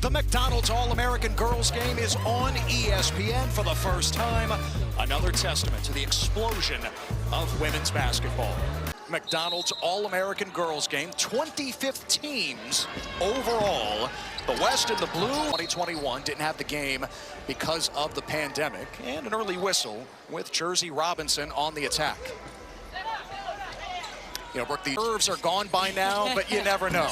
The McDonald's All-American Girls Game is on ESPN for the first time. Another testament to the explosion of women's basketball. McDonald's All-American Girls Game, 25 teams overall. The West and the Blue, 2021, didn't have the game because of the pandemic. And an early whistle with Jersey Robinson on the attack. You know, Brooke, the nerves are gone by now, but you never know.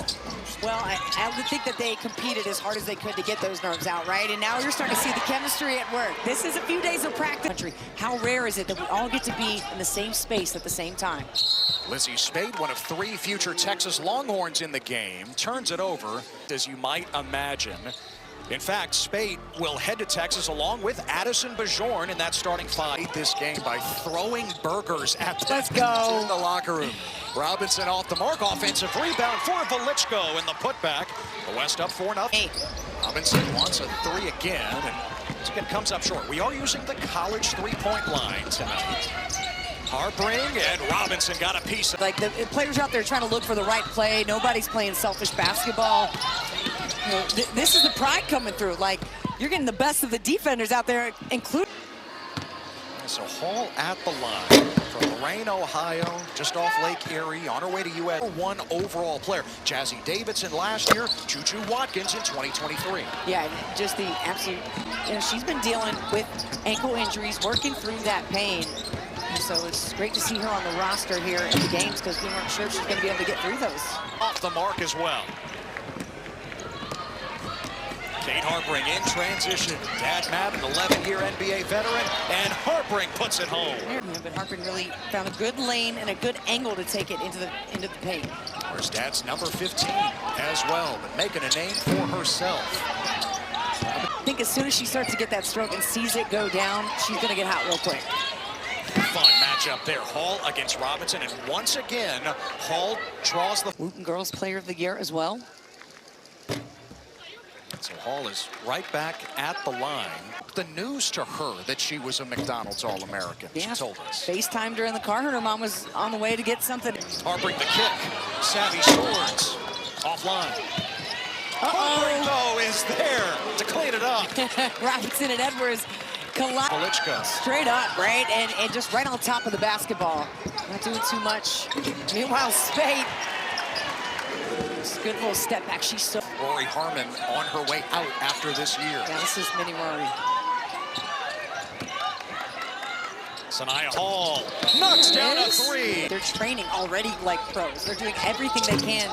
Well, I would think that they competed as hard as they could to get those nerves out, right? And now you're starting to see the chemistry at work. This is a few days of practice. How rare is it that we all get to be in the same space at the same time? Lizzie Spade, one of 3 future Texas Longhorns in the game, turns it over, as you might imagine. In fact, Spade will head to Texas along with Addison Bajorn in that starting 5 this game by throwing burgers at them. Let's go. In the locker room. Robinson off the mark, offensive rebound for Velichko in the putback. The West up 4-0. Hey. Robinson wants a 3 again, and again comes up short. We are using the college 3-point line tonight. Harpring and Robinson got a piece of. Like the players out there trying to look for the right play. Nobody's playing selfish basketball. You know, this is the pride coming through. Like, you're getting the best of the defenders out there, including. So Hall at the line from Lorain, Ohio, just off Lake Erie, on her way to US. 1 overall player. Jazzy Davidson last year, Juju Watkins in 2023. Yeah, just the absolute, you know, she's been dealing with ankle injuries, working through that pain. And so it's great to see her on the roster here at the games because we weren't sure she's going to be able to get through those. Off the mark as well. Kate Harpring in transition. Dad Matt, an 11-year NBA veteran, and Harpring puts it home. Yeah, but Harpring really found a good lane and a good angle to take it into the paint. Where's Dad's number 15 as well, but making a name for herself. I think as soon as she starts to get that stroke and sees it go down, she's going to get hot real quick. Fun matchup there. Hall against Robinson, and once again, Hall draws the Wooten Girls Player of the Year as well. So Hall is right back at the line. The news to her that she was a McDonald's All-American, Yeah. she told us. FaceTimed her in the car. Her mom was on the way to get something. Harpring the kick. Savvy Swords offline. Harpring, though, is there to clean it up. Robinson and Edwards collide. Velichko. Straight up, right? And just right on top of the basketball. Not doing too much. Meanwhile, Spade. Good little step back. She's so. Rory Harmon on her way out after this year. Yeah, this is mini Rory. Sanaya Hall knocks down a 3. They're training already like pros. They're doing everything they can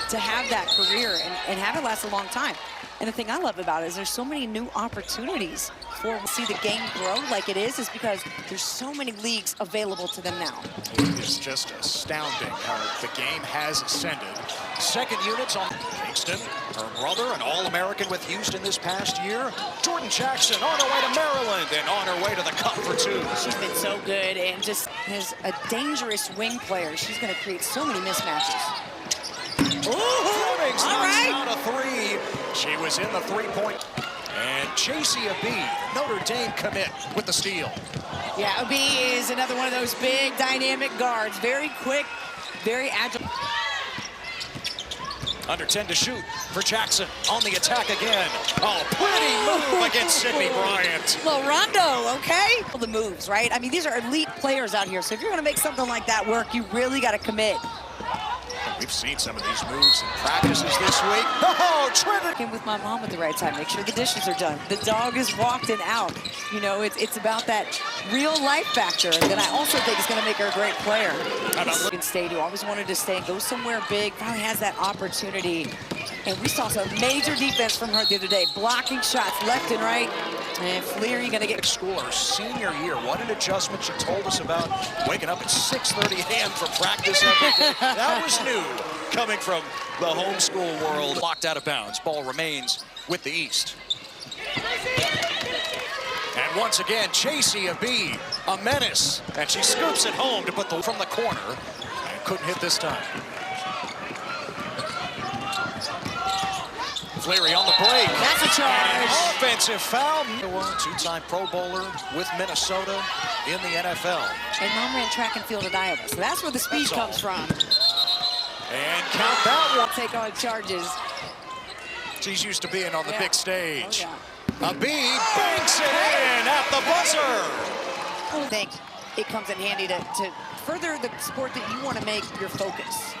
to have that career and have it last a long time. And the thing I love about it is there's so many new opportunities for to see the game grow like it is because there's so many leagues available to them now. It is just astounding how the game has ascended. Second units on Kingston, her brother, an All-American with Houston this past year. Jordan Jackson on her way to Maryland and on her way to the cup for 2. She's been so good and just is a dangerous wing player. She's going to create so many mismatches. Flemings all right. knocks down a 3. She was in the 3-point. And Chasey Abee, Notre Dame commit with the steal. Yeah, Abee is another one of those big dynamic guards. Very quick, very agile. Under 10 to shoot for Jackson on the attack again. Oh, pretty move against Sydney Bryant. Little rondo, okay? The moves, right? I mean, these are elite players out here. So if you're going to make something like that work, you really got to commit. We've seen some of these moves in practices this week. Oh, Trevor! Came with my mom at the right time. Make sure the dishes are done. The dog is walked and out. You know, it's about that real life factor that I also think is going to make her a great player. Michigan State, who always wanted to stay and go somewhere big, finally has that opportunity. And we saw some major defense from her the other day, blocking shots left and right. And Fleary going to get schooler senior year. What an adjustment. She told us about waking up at 6:30 a.m. for practice every day. That was new coming from the homeschool world. Locked out of bounds. Ball remains with the East. And once again, Chasey Abee, a menace. And she scoops it home to put the from the corner. And couldn't hit this time. Fleary on the break. That's a charge. Offensive foul. Two-time Pro Bowler with Minnesota in the NFL. And Mom ran track and field at Iowa, so that's where the speed comes from. And count that one. Take on charges. She's used to being on the big stage. Oh, A bee banks it in at the buzzer. I think it comes in handy to further the sport that you want to make your focus.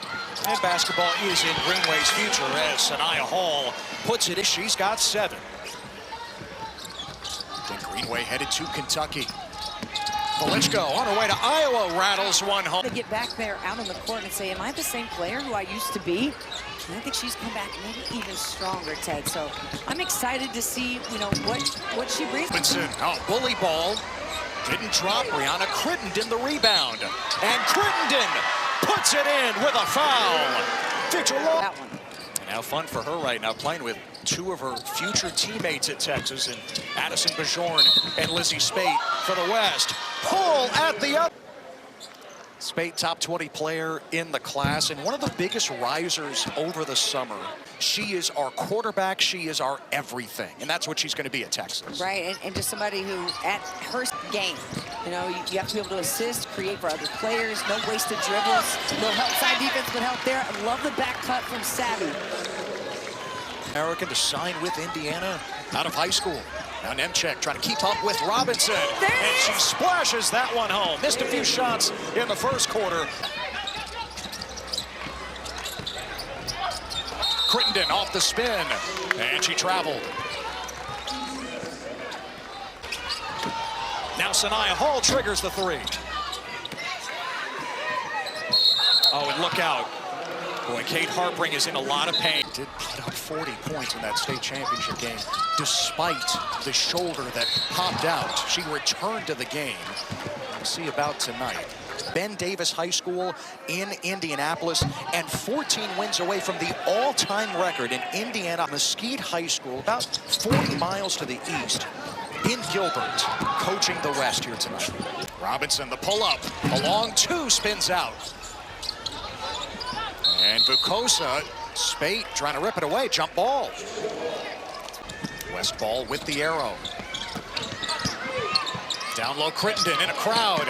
And basketball is in Greenway's future as Sanaya Hall puts it in. She's got 7. Then Greenway headed to Kentucky. Polichko on her way to Iowa, rattles one home. To get back there out on the court and say, am I the same player who I used to be? And I think she's come back maybe even stronger, Ted. So I'm excited to see, you know, what she brings. Bully ball. Didn't drop. Brianna Crittenden the rebound. And Crittenden puts it in with a foul. Victor Law. That one. And now fun for her right now, playing with 2 of her future teammates at Texas, and Addison Bajorn and Lizzie Spate for the West. Pull at the other. Spate, top 20 player in the class, and one of the biggest risers over the summer. She is our quarterback. She is our everything, and that's what she's going to be at Texas. Right, and just somebody who, at her game, you know, you have to be able to assist, create for other players, no wasted dribbles. No help, side defense, but help there. I love the back cut from Savvy. American to sign with Indiana out of high school. Now Nemchek trying to keep up with Robinson. And she splashes that one home. Missed a few shots in the first quarter. Crittenden off the spin. And she traveled. Now Sanaya Hall triggers the 3. Oh, and look out. Boy, Kate Harpring is in a lot of pain. Did put up 40 points in that state championship game, despite the shoulder that popped out. She returned to the game. We'll see about tonight. Ben Davis High School in Indianapolis, and 14 wins away from the all-time record in Indiana. Mesquite High School, about 40 miles to the east. In Gilbert, coaching the West here tonight. Robinson, the pull-up, a long 2, spins out. And Vukosa, Spate trying to rip it away, jump ball. West ball with the arrow. Down low, Crittenden in a crowd.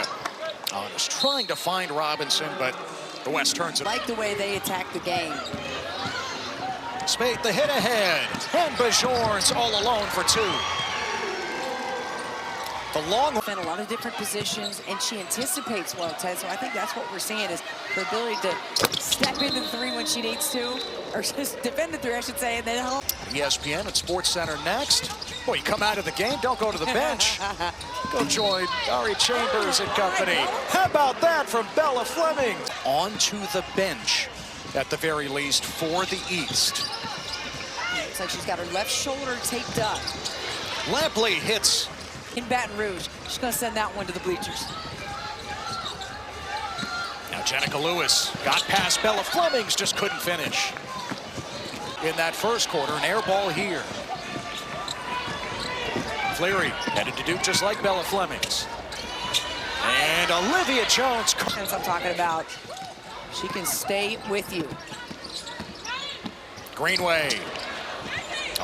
Oh, just trying to find Robinson, but the West turns it. Like the way they attack the game. Spate the hit ahead, and Bajorn's all alone for 2. The long in a lot of different positions, and she anticipates well, Ted. So I think that's what we're seeing is her ability to step into the 3 when she needs to, or just defend the 3, I should say, and then help. ESPN at Sports Center next. Boy, you come out of the game, don't go to the bench. Go join Ari Chambers and company. How about that from Bella Fleming? Onto the bench, at the very least, for the East. Looks like she's got her left shoulder taped up. Lampley hits. In Baton Rouge. She's going to send that one to the bleachers. Now Jenica Lewis got past Bella Flemings, just couldn't finish. In that first quarter, an air ball here. Fleary headed to Duke just like Bella Flemings. And Olivia Jones. That's what I'm talking about. She can stay with you. Greenway.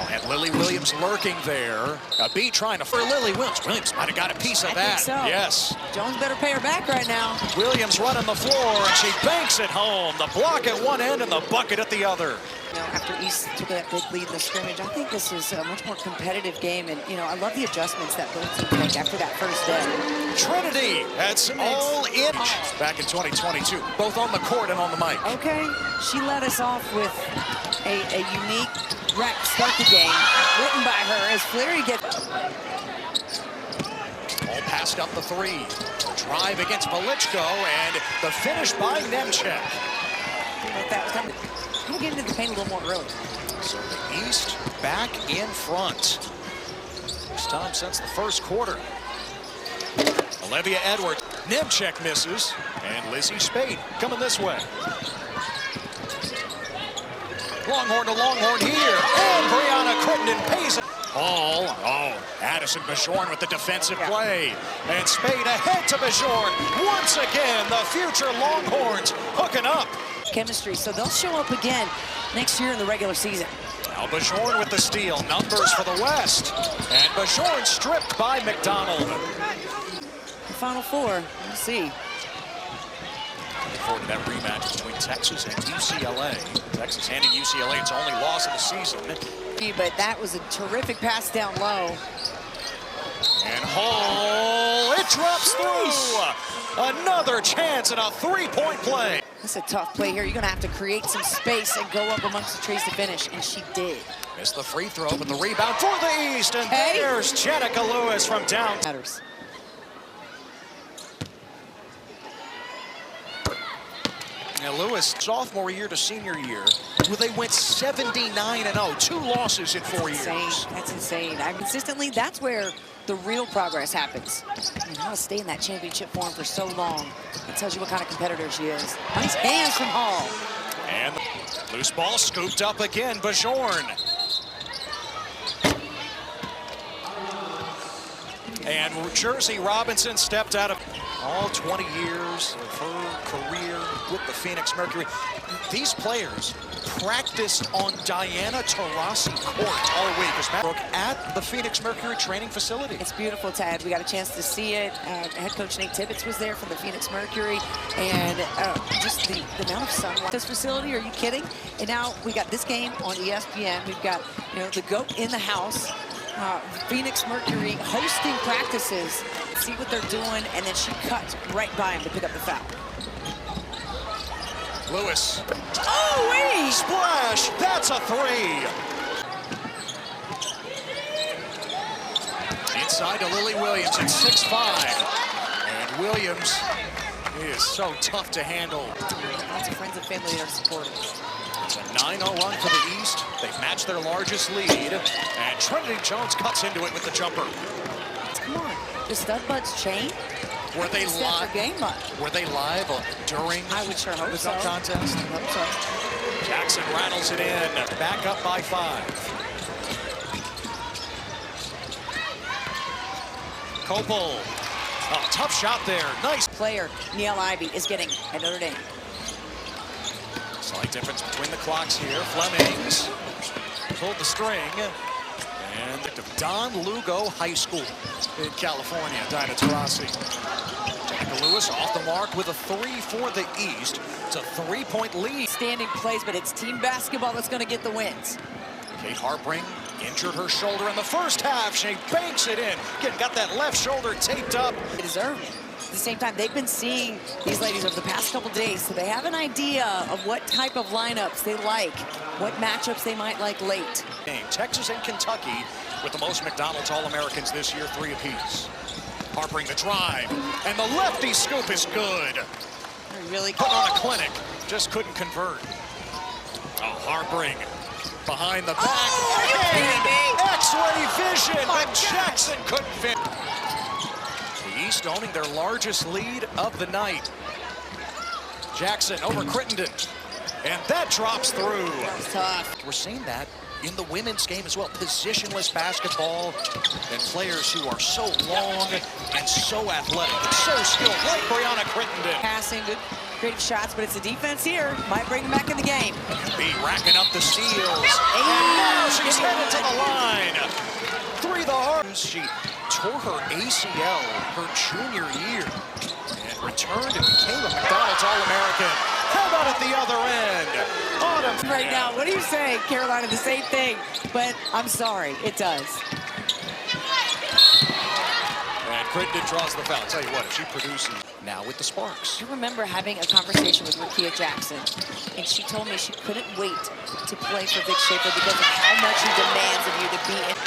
Oh, and Lily Williams lurking there. A beat trying to for Lily Williams. Williams might have got a piece of that. I think so. Yes. Jones better pay her back right now. Williams running the floor, and she banks it home. The block at one end and the bucket at the other. You know, after East took that big lead in the scrimmage, I think this is a much more competitive game. And, you know, I love the adjustments that both teams make after that first day. Trinity had some all in back in 2022, both on the court and on the mic. Okay. She led us off with a unique wreck start the game, written by her as Fleary gets. All passed up the 3. The drive against Polichko, and the finish by Nemchek. That was coming. We'll get into the paint a little more early. So the East back in front. First time since the first quarter. Olivia Edwards. Nemchek misses, and Lizzie Spate coming this way. Longhorn to Longhorn here, and Brianna Crittenden pays it. Oh, Addison Bajorn with the defensive play. And Spade ahead to Bajorn. Once again, the future Longhorns hooking up. Chemistry, so they'll show up again next year in the regular season. Now Bajorn with the steal. Numbers for the West. And Bajorn stripped by McDonald. The Final Four, we'll see. Looking forward to that rematch between Texas and UCLA. Texas handing UCLA its only loss of the season. But that was a terrific pass down low. And Hall, it drops through. Another chance and a three-point play. That's a tough play here. You're going to have to create some space and go up amongst the trees to finish, and she did. Missed the free throw, but the rebound for the East, and there's Jenica Lewis from down. Matters. Now Lewis, sophomore year to senior year, where they went 79-0, 2 losses in 4 years. That's insane. Consistently, that's where the real progress happens. You know how to stay in that championship form for so long. It tells you what kind of competitor she is. Nice hands from Hall. And the loose ball scooped up again, Bajorn. And Jersey Robinson stepped out of all 20 years of her career with the Phoenix Mercury. These players practiced on Diana Taurasi court all week as Matt Brook at the Phoenix Mercury training facility. It's beautiful, Tad. We got a chance to see it. Head coach Nate Tibbetts was there from the Phoenix Mercury, and just the amount of sunlight. This facility, are you kidding? And now we got this game on ESPN. We've got, you know, the GOAT in the house. Phoenix Mercury hosting practices. See what they're doing, and then she cuts right by him to pick up the foul. Lewis. Oh, wait! Splash! That's a 3. Inside to Lily Williams at 6'5". And Williams is so tough to handle. Lots of friends and family that are supporting. It's a 9-0 run for the East. They've matched their largest lead. And Trinity Jones cuts into it with the jumper. Come on. The stud buds chain? Were they live? Were they live during I would sure hope the so. dunk contest? I hope so. Jackson rattles it in. Back up by 5. Copel. Oh, tough shot there. Nice. Player Neil Ivey is getting at Notre Dame. Slight difference between the clocks here. Flemings pulled the string. And of Don Lugo High School in California, Diana Taurasi. Jenica Lewis off the mark with a 3 for the East. It's a 3-point lead. Standing plays, but it's team basketball that's going to get the wins. Kate Harpring injured her shoulder in the first half. She banks it in. Got that left shoulder taped up. They deserve it. At the same time, they've been seeing these ladies over the past couple days, so they have an idea of what type of lineups they like, what matchups they might like late. Texas and Kentucky with the most McDonald's All-Americans this year, 3 apiece. Harpring the drive, and the lefty scoop is good. They're really put on a clinic, just couldn't convert. Oh, Harpring behind the back. Oh, X-ray vision, but Jackson couldn't fit. The East owning their largest lead of the night. Jackson over Crittenden, and that drops through. That's tough. We're seeing that in the women's game as well. Positionless basketball and players who are so long and so athletic and so skilled, like Brianna Crittenden. Passing, good, creative shots, but it's the defense here. Might bring them back in the game. B racking up the steals. And now she's headed to the line. 3 the heart. She tore her ACL her junior year and returned and became a McDonald's All-American. How about at the other end? Autumn. Right now, what do you say, Carolina? The same thing, but I'm sorry, it does. And Crittenden draws the foul. I'll tell you what, if she produces now with the Sparks. I remember having a conversation with Rakia Jackson, and she told me she couldn't wait to play for Vic Schaefer because of how much he demands of you to be in.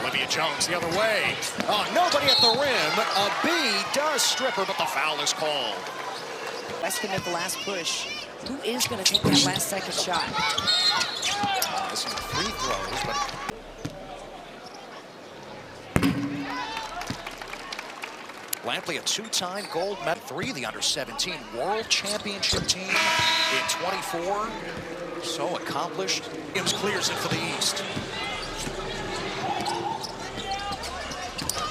Olivia Jones the other way. Oh, nobody at the rim. A B does strip her, but the foul is called. Weston at the last push. Who is going to take that last second shot? Missing the free throws, but Lampley, a 2-time gold medal, 3, the under-17 world championship team in 24. So accomplished. Williams clears it for the East.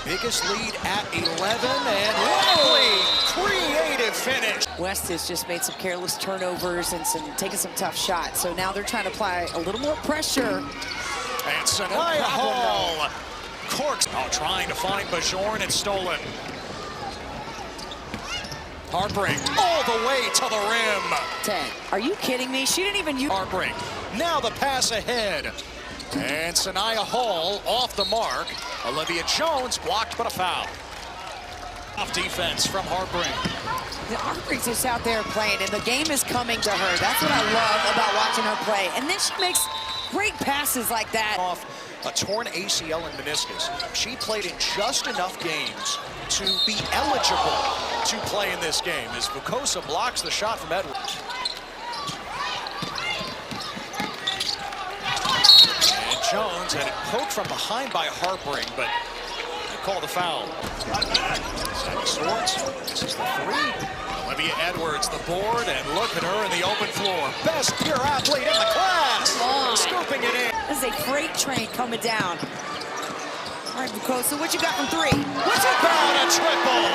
Biggest lead at 11, and Lampley, creative finish. West has just made some careless turnovers and taking some tough shots. So now they're trying to apply a little more pressure. And Sanaya Hall corks. Oh, trying to find Bajorn, and stolen. Harpring all the way to the rim. 10. Are you kidding me? She didn't even use. Harpring Now the pass ahead. And Sanaya Hall off the mark. Olivia Jones blocked, but a foul. Off defense from Harpring. Harpring's just out there playing, and the game is coming to her. That's what I love about watching her play. And then she makes great passes like that. Off a torn ACL and meniscus. She played in just enough games to be eligible to play in this game as Vukosa blocks the shot from Edwards. And Jones had it poked from behind by Harpring, but they call the foul. Sammy Swords, this is the three. Olivia Edwards, the board, and look at her in the open floor. Best pure athlete in the class. Scooping it in. This is a freight train coming down. All right, Vukosa, what you got from three? What you got? A triple.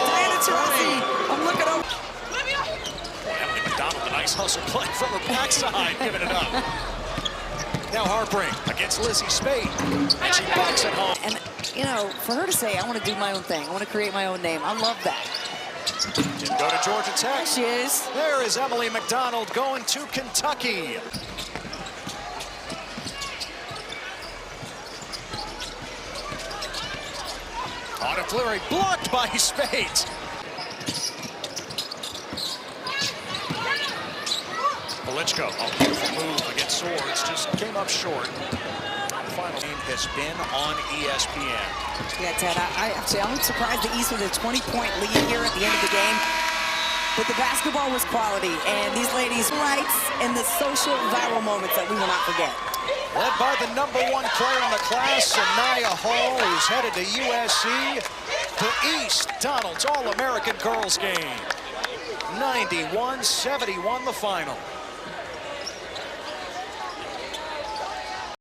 Diana Taurasi, I'm looking over. Emily McDonald, a nice hustle play from her backside, giving it up. Now Harpring against Lizzie Spade, and she backs it home. And, you know, for her to say, I want to do my own thing, I want to create my own name, I love that. Didn't go to Georgia Tech. There she is. There is Emily McDonald going to Kentucky. Auto flurry blocked by Spades. Polichko, a beautiful move against Swords, just came up short. The final game has been on ESPN. Yeah, Ted, I'm surprised the East with a 20-point lead here at the end of the game. But the basketball was quality, and these ladies lights and the social viral moments that we will not forget. Led by the #1 player in the class, Sanaya Hall, who's headed to USC. The East Donald's All-American Girls game. 91-71 the final.